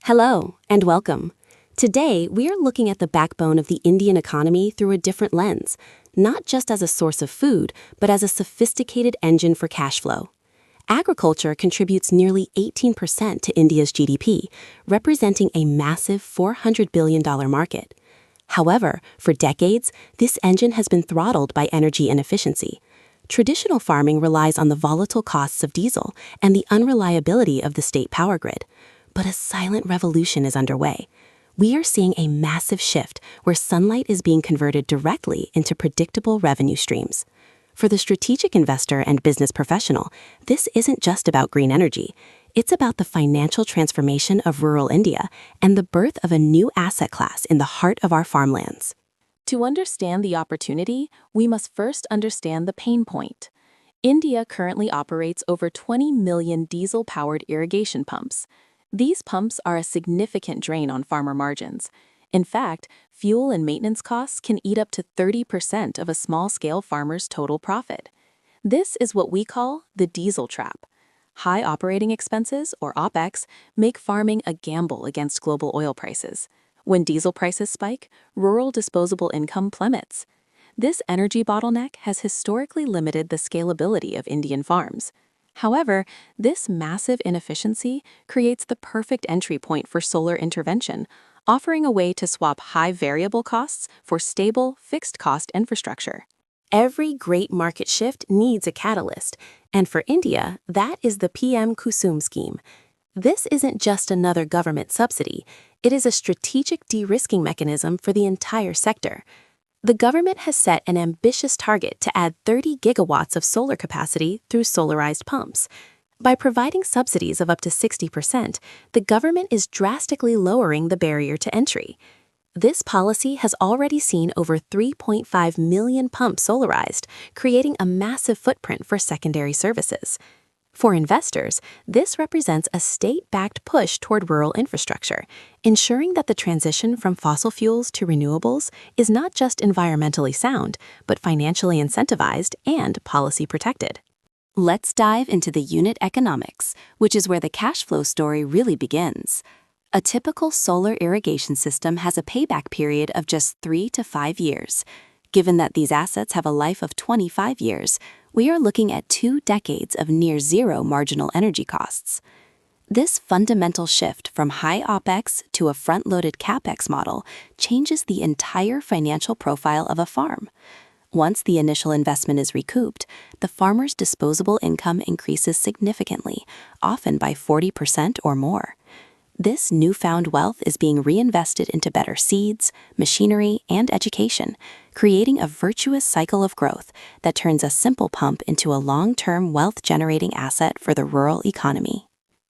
Hello, and welcome. Today, we are looking at the backbone of the Indian economy through a different lens, not just as a source of food, but as a sophisticated engine for cash flow. Agriculture contributes nearly 18% to India's GDP, representing a massive $400 billion market. However, for decades, this engine has been throttled by energy inefficiency. Traditional farming relies on the volatile costs of diesel and the unreliability of the state power grid. But a silent revolution is underway. We are seeing a massive shift where sunlight is being converted directly into predictable revenue streams. For the strategic investor and business professional, this isn't just about green energy. It's about the financial transformation of rural India and the birth of a new asset class in the heart of our farmlands. To understand the opportunity, we must first understand the pain point. India currently operates over 20 million diesel-powered irrigation pumps. These pumps are a significant drain on farmer margins. In fact, fuel and maintenance costs can eat up to 30% of a small-scale farmer's total profit. This is what we call the diesel trap. High operating expenses, or OPEX, make farming a gamble against global oil prices. When diesel prices spike, rural disposable income plummets. This energy bottleneck has historically limited the scalability of Indian farms. However, this massive inefficiency creates the perfect entry point for solar intervention, offering a way to swap high variable costs for stable, fixed-cost infrastructure. Every great market shift needs a catalyst, and for India, that is the PM Kusum scheme. This isn't just another government subsidy, it is a strategic de-risking mechanism for the entire sector. The government has set an ambitious target to add 30 gigawatts of solar capacity through solarized pumps. By providing subsidies of up to 60%, the government is drastically lowering the barrier to entry. This policy has already seen over 3.5 million pumps solarized, creating a massive footprint for secondary services. For investors, this represents a state-backed push toward rural infrastructure, ensuring that the transition from fossil fuels to renewables is not just environmentally sound, but financially incentivized and policy protected. Let's dive into the unit economics, which is where the cash flow story really begins. A typical solar irrigation system has a payback period of just 3 to 5 years. Given that these assets have a life of 25 years, we are looking at 2 decades of near-zero marginal energy costs. This fundamental shift from high OPEX to a front-loaded CAPEX model changes the entire financial profile of a farm. Once the initial investment is recouped, the farmer's disposable income increases significantly, often by 40% or more. This newfound wealth is being reinvested into better seeds, machinery, and education, creating a virtuous cycle of growth that turns a simple pump into a long-term wealth-generating asset for the rural economy.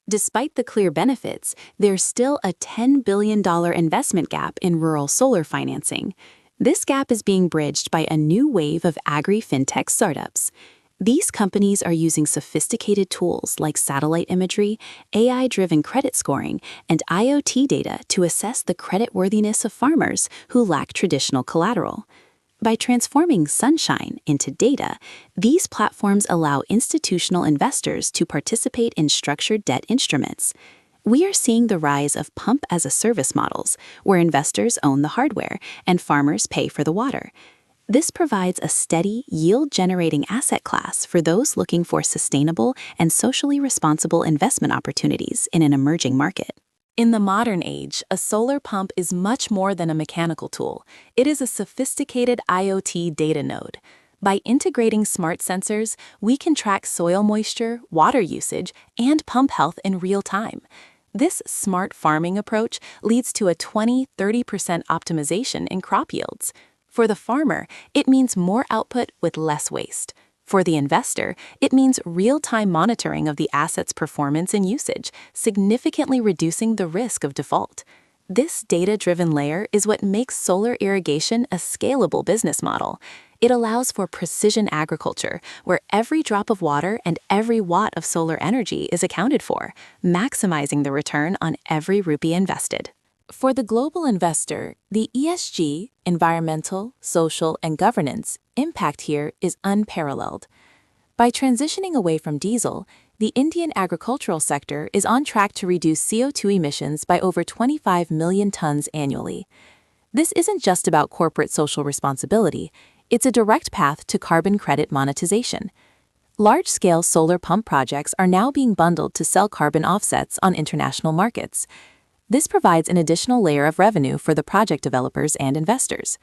Despite the clear benefits, there's still a $10 billion investment gap in rural solar financing. This gap is being bridged by a new wave of agri-fintech startups. These companies are using sophisticated tools like satellite imagery, AI-driven credit scoring, and IoT data to assess the creditworthiness of farmers who lack traditional collateral. By transforming sunshine into data, these platforms allow institutional investors to participate in structured debt instruments. We are seeing the rise of pump-as-a-service models, where investors own the hardware and farmers pay for the water. This provides a steady, yield-generating asset class for those looking for sustainable and socially responsible investment opportunities in an emerging market. In the modern age, a solar pump is much more than a mechanical tool. It is a sophisticated IoT data node. By integrating smart sensors, we can track soil moisture, water usage, and pump health in real time. This smart farming approach leads to a 20–30% optimization in crop yields. For the farmer, it means more output with less waste. For the investor, it means real-time monitoring of the asset's performance and usage, significantly reducing the risk of default. This data-driven layer is what makes solar irrigation a scalable business model. It allows for precision agriculture, where every drop of water and every watt of solar energy is accounted for, maximizing the return on every rupee invested. For the global investor, the ESG, environmental, social, and governance, impact here is unparalleled. By transitioning away from diesel, The Indian agricultural sector is on track to reduce CO2 emissions by over 25 million tons annually. This isn't just about corporate social responsibility, it's a direct path to carbon credit monetization. Large-scale solar pump projects are now being bundled to sell carbon offsets on international markets. This provides an additional layer of revenue for the project developers and investors.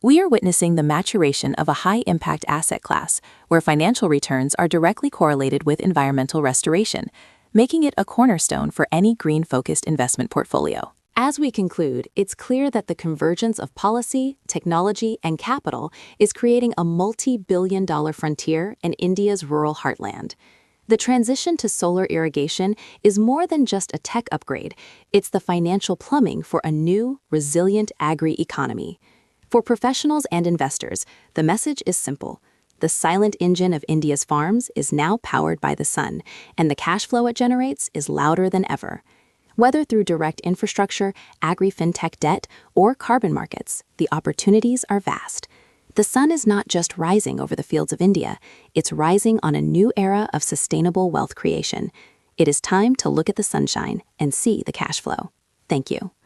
We are witnessing the maturation of a high-impact asset class, where financial returns are directly correlated with environmental restoration, making it a cornerstone for any green-focused investment portfolio. As we conclude, it's clear that the convergence of policy, technology, and capital is creating a multi-billion-dollar frontier in India's rural heartland. The transition to solar irrigation is more than just a tech upgrade, it's the financial plumbing for a new, resilient agri-economy. For professionals and investors, the message is simple. The silent engine of India's farms is now powered by the sun, and the cash flow it generates is louder than ever. Whether through direct infrastructure, agri-fintech debt, or carbon markets, the opportunities are vast. The sun is not just rising over the fields of India, it's rising on a new era of sustainable wealth creation. It is time to look at the sunshine and see the cash flow. Thank you.